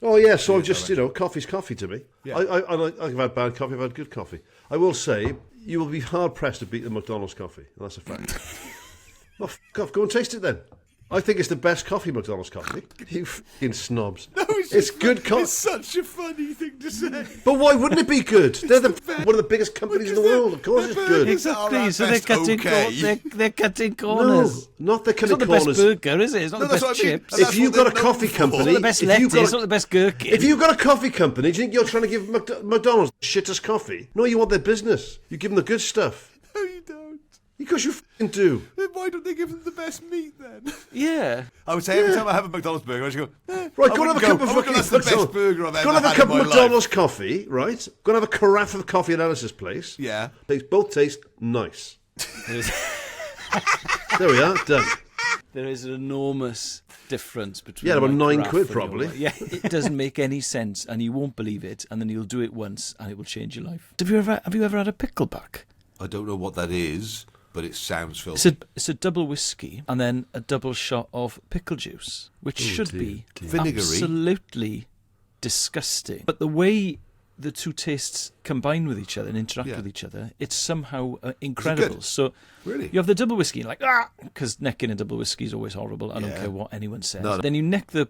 Oh, yeah, so just, coffee's coffee to me. Yeah. I've had bad coffee, I've had good coffee. I will say, you will be hard-pressed to beat the McDonald's coffee, and that's a fact. Oh, f*** off, go and taste it then. I think it's the best coffee, McDonald's coffee. You f***ing snobs. No, it's good coffee. It's such a funny thing to say. But why wouldn't it be good? They're one of the biggest companies in the world. Of course it's good. Exactly. So they're cutting corners. No, not they're cutting corners. It's not the corners. best burger, is it? It's not the best chips. If you've got a coffee company... It's not the best lettuce, it's not the best gherkin. If you've got a coffee company, do you think you're trying to give McDonald's shittest coffee? No, you want their business. You give them the good stuff. No, you don't. Because you f***ing do. Then why don't they give them the best meat then? Yeah. I would say every time I have a McDonald's burger, I just go, right, go and have a cup of fucking that's the best burger I've ever had in my life. Go and have a cup of McDonald's coffee, right? Go and have a carafe of coffee at Elis's place. Yeah. They both taste nice. There we are, done. There is an enormous difference between... Yeah, about £9 carafe probably. Yeah, it doesn't make any sense, and you won't believe it, and then you'll do it once, and it will change your life. Have you ever had a pickleback? I don't know what that is, but it sounds filthy. It's a double whiskey and then a double shot of pickle juice, which should be vinegary, absolutely disgusting. But the way the two tastes combine with each other and interact with each other, it's somehow incredible. So really, you have the double whiskey, like because necking a double whiskey is always horrible. I don't care what anyone says. No. Then you neck the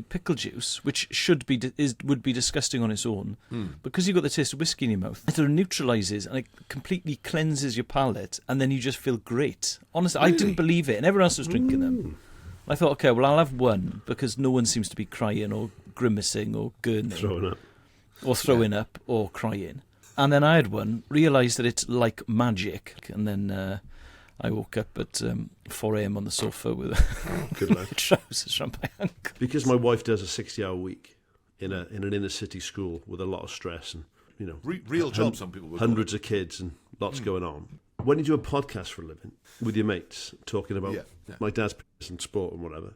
pickle juice, which would be disgusting on its own, because you've got the taste of whiskey in your mouth. It sort of neutralises and it completely cleanses your palate, and then you just feel great. Honestly, really? I didn't believe it, and everyone else was drinking them. I thought, okay, well, I'll have one, because no one seems to be crying or grimacing or gurning. Throwing up or crying. And then I had one, realised that it's like magic, and then... I woke up at 4 a.m. on the sofa with trousers around my ankle. Because my wife does a 60-hour week in an inner city school with a lot of stress and real job. Some people would hundreds of kids and lots going on. When you do a podcast for a living with your mates talking about my dad's and sport and whatever,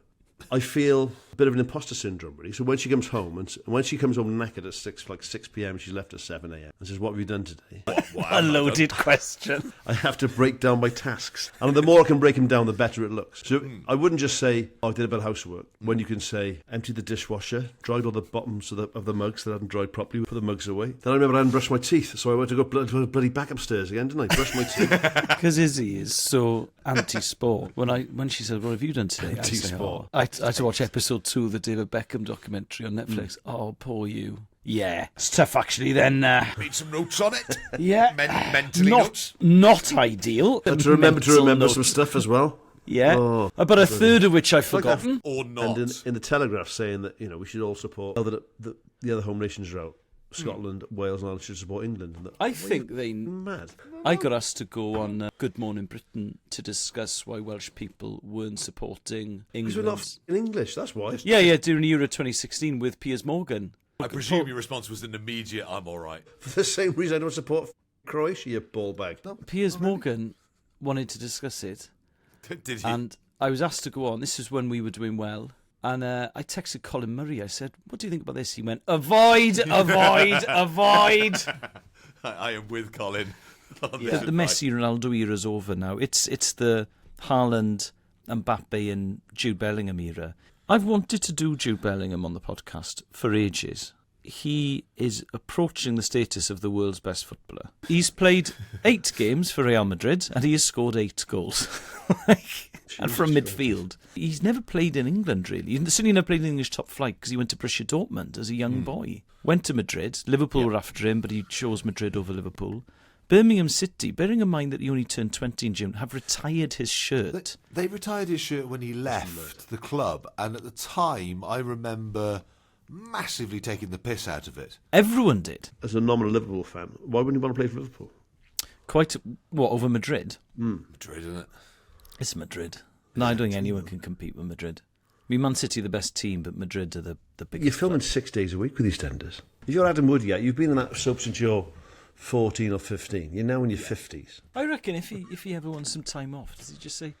I feel a bit of an imposter syndrome, really. So when she comes home, and when she comes home knackered at 6 p.m, she's left at 7 a.m, and says, "What have you done today?" A loaded question. I have to break down my tasks. And the more I can break them down, the better it looks. So I wouldn't just say, I did a bit of housework, when you can say, emptied the dishwasher, dried all the bottoms of the mugs that hadn't dried properly, put the mugs away. Then I remember I hadn't brushed my teeth, so I went to go bloody back upstairs again, didn't I? Brush my teeth. Because Izzy is so anti-sport. When she said, "What have you done today?" Anti-sport. I had to watch episode 2 of the David Beckham documentary on Netflix. Oh, poor you. Yeah, it's tough actually then. Made some notes on it. Yeah. Mentally notes. Not ideal. And to remember some stuff as well. Yeah, about a third of which I've forgotten. Or not. And in the Telegraph saying that, we should all support, the other home nations are out. Scotland, Wales and Ireland should support England. I think they... Mad. I got asked to go on Good Morning Britain to discuss why Welsh people weren't supporting England. Because we're not in English, that's why. Yeah, during Euro 2016 with Piers Morgan. I presume your response was an immediate, I'm all right. For the same reason I don't support Croatia, you ball bag. No, Piers Morgan wanted to discuss it. Did he? And I was asked to go on. This is when we were doing well. And I texted Colin Murray. I said, "What do you think about this?" He went, "Avoid, avoid, avoid." I am with Colin. The Messi Ronaldo era is over now. It's the Haaland, Mbappe and Jude Bellingham era. I've wanted to do Jude Bellingham on the podcast for ages. He is approaching the status of the world's best footballer. He's played 8 games for Real Madrid and he has scored 8 goals. And from midfield. He's never played in England, really. He's certainly never played in the English top flight because he went to Borussia Dortmund as a young boy. Went to Madrid. Liverpool were after him, but he chose Madrid over Liverpool. Birmingham City, bearing in mind that he only turned 20 in June, have retired his shirt. They retired his shirt when he left the club, and at the time, I remember massively taking the piss out of it. Everyone did. As a nominal Liverpool fan, why wouldn't you want to play for Liverpool? Over Madrid? Madrid, isn't it? It's Madrid. No, I don't think anyone can compete with Madrid. I mean, Man City are the best team, but Madrid are the biggest. You're filming 6 days a week with EastEnders. If you're Adam Wood yet, you've been in that soap since you're 14 or 15. You're now in your 50s. I reckon if he ever wants some time off, does he just say,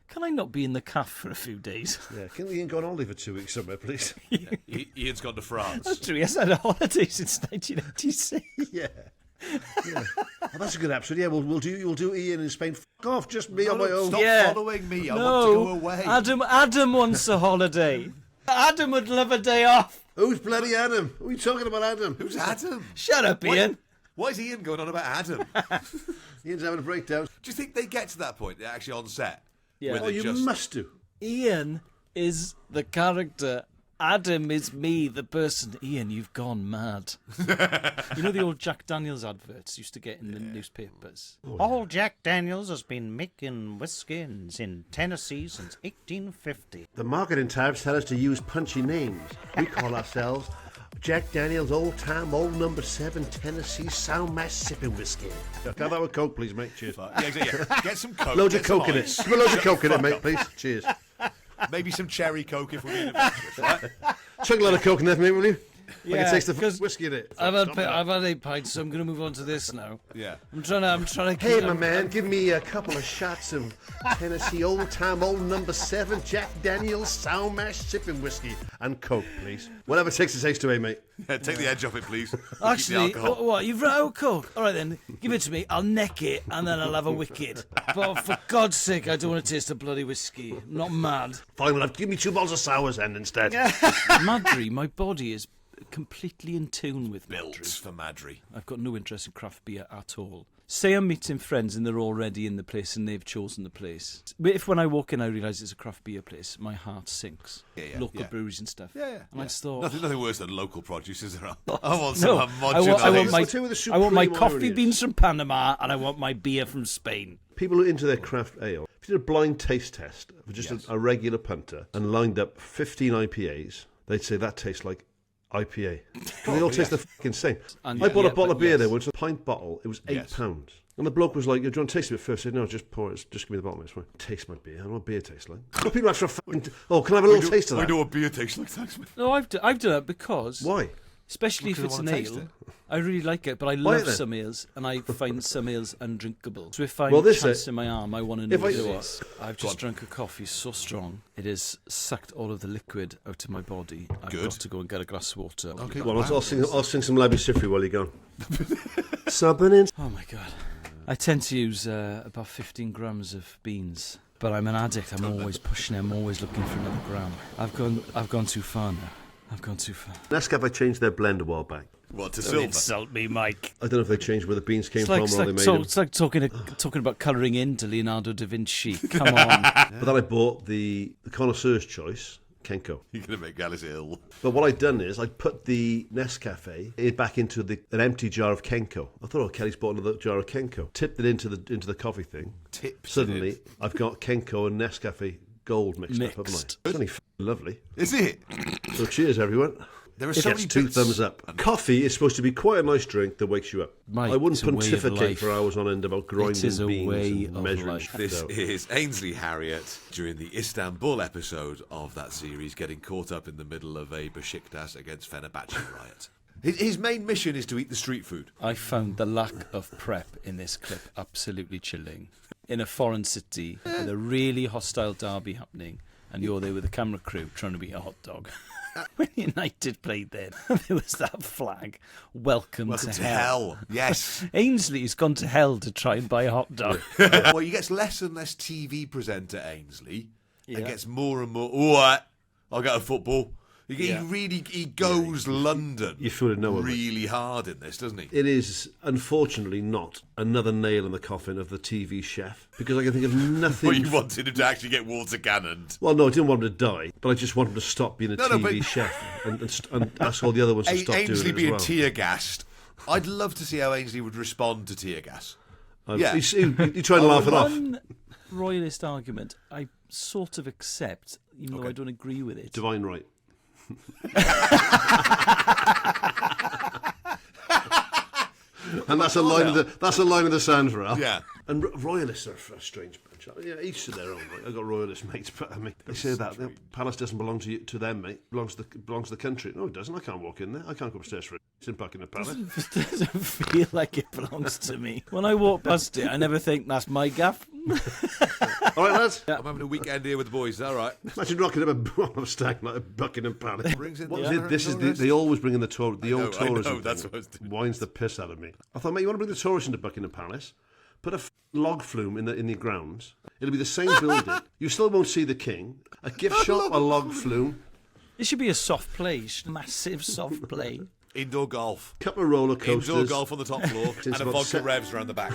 "Can I not be in the caff for a few days?" Yeah, can Ian go on holiday for 2 weeks somewhere, please? Ian's gone to France. That's true, he hasn't had a holiday since 1986. Yeah. Oh, that's a good episode. Yeah, we'll do Ian in Spain. Fuck off, just me on my own. Stop following me. I want to go away. Adam wants a holiday. Adam would love a day off. Who's bloody Adam? What are you talking about, Adam? Who's Adam? Shut up, Ian. Why is Ian going on about Adam? Ian's having a breakdown. Do you think they get to that point, actually on set? Yeah. where Oh, they you just- must do. Ian is the character. Adam is me, the person. Ian, you've gone mad. You know the old Jack Daniels adverts used to get in the newspapers? All Jack Daniels has been making whiskins in Tennessee since 1850. The marketing types tell us to use punchy names. We call ourselves Jack Daniels Old Time Old Number 7 Tennessee Sound Mash Sipping Whiskey. Can I have that with Coke, please, mate? Cheers. Yeah. Get some Coke. Loads get of some Coke in it. ice. Put loads of Coke in it, mate, please. Cheers. Maybe some cherry Coke if we're being adventurous, right? Chuck a lot of Coke in there, mate, will you? I Yeah, can taste the 'cause whiskey in it. I've had 8 pints, so I'm going to move on to this now. Yeah. I'm trying to. Hey, keep, my man, give me a couple of shots of Tennessee Old Time Old Number 7 Jack Daniels Sound Mash Sipping Whiskey and Coke, please. Whatever it takes to taste away, mate. Yeah, take the edge off it, please. Actually, Keep the alcohol. what? You've run out of Coke? All right then, give it to me. I'll neck it and then I'll have a wicked. But for God's sake, I don't want to taste a bloody whiskey. I'm not mad. Fine, well, give me 2 bottles of Sour's End instead. Madry, my body is completely in tune with Built Madry. for Madry. I've got no interest in craft beer at all. Say I'm meeting friends and they're already in the place and they've chosen the place. But if when I walk in I realise it's a craft beer place, my heart sinks. Yeah, Local yeah. breweries and stuff. Yeah. And I just thought, Nothing worse than local produce, is there? I want no, some I want homogenised. my, Tell you what the I want my supreme coffee irony is. beans from Panama and I want my beer from Spain. People who are into their craft ale, if you did a blind taste test for just a regular punter and lined up 15 IPAs, they'd say that tastes like IPA. Because they all taste the fucking same. And I bought a bottle but of beer yes. there once, a pint bottle, it was £8. And the bloke was like, do you want to taste it first? I said, no, just pour it, just give me the bottle, it's fine. Taste my beer, I don't know what beer tastes like. But people ask for a fucking, oh, can I have a little taste of I that? know what beer tastes like, thanks, mate. No, I've done that because, Why? especially if Because it's I an wanna taste ale, it. I really like it, but I Buy it love then. some ales and I find some ales undrinkable. So if I'm Well, this chancing my arm, I want to know if what I- it is. I've just drunk a coffee so strong, it has sucked all of the liquid out of my body. I've Good. got to go and get a glass of water. Okay. Well, I'll sing some Labby Sifri while you're gone. Something in. Oh my god. I tend to use about 15 grams of beans, but I'm an addict. I'm always pushing it. I'm always looking for another gram. I've gone too far now. I've gone too far. Nescafe changed their blend a while back. What, to Don't silver? insult me, Mike. I don't know if they changed where the beans came It's from like, or how they made them. it's like talking about colouring into Leonardo da Vinci. Come on. But then I bought the connoisseur's choice, Kenko. You're going to make Alice ill. But what I'd done is I put the Nescafe back into an empty jar of Kenko. I thought, oh, Kelly's bought another jar of Kenko. Tipped it into the coffee thing. Suddenly, I've got Kenko and Nescafe Gold mixed up, haven't I? It's only lovely. Is it? So cheers, everyone. There are It so gets many 2 bits- thumbs up. Coffee is supposed to be quite a nice drink that wakes you up. Mike, I wouldn't it's a way of pontificate life. for hours on end about grinding is a beans way and of measuring life. shit This out. is Ainsley Harriott during the Istanbul episode of that series, getting caught up in the middle of a Besiktas against Fenerbahce riot. His main mission is to eat the street food. I found the lack of prep in this clip absolutely chilling. In a foreign city with a really hostile derby happening, and you're there with the camera crew trying to eat a hot dog. When United played then, there was that flag, welcome to hell. Yes. Ainsley's gone to hell to try and buy a hot dog. Well, he gets less and less TV presenter, Ainsley, and Yeah. gets more and more, all right, I'll go to football. Yeah. He goes London You feel it no one. really hard in this, doesn't he? It is, unfortunately, not another nail in the coffin of the TV chef, because I can think of nothing... But you wanted him to actually get water cannoned. Well, no, I didn't want him to die, but I just want him to stop being a No, TV but- chef and ask all the other ones to stop Ainsley doing it being as well. tear gassed. I'd love to see how Ainsley would respond to tear gas. Yeah. He tried to laugh it off. One royalist argument I sort of accept, even though I don't agree with it. Divine right. And that's a line of the sand for Al. Yeah. And royalists are a strange bunch. Yeah, each to their own. Right? I've got royalist mates, but I mean, they say that Palace doesn't belong to them, mate. Belongs to the country. No, it doesn't. I can't walk in there. I can't go upstairs for it. It's in Buckingham Palace. It doesn't feel like it belongs to me. When I walk past it, I never think that's my gaff. All right, lads. I'm having a weekend here with the boys. Is that all right? Imagine rocking up a stag night at Buckingham Palace. Brings in What the is it? This is tourists. they always bring in the old I know, tourism. that's thing. what I was doing. Winds the piss out of me. I thought, mate, you want to bring the tourists into Buckingham Palace? Put a log flume in the grounds. It'll be the same building. You still won't see the king. A gift shop, a log flume. It should be a soft play, massive soft play. Indoor golf. Couple of roller coasters. Indoor golf on the top floor and a about vodka revs around the back.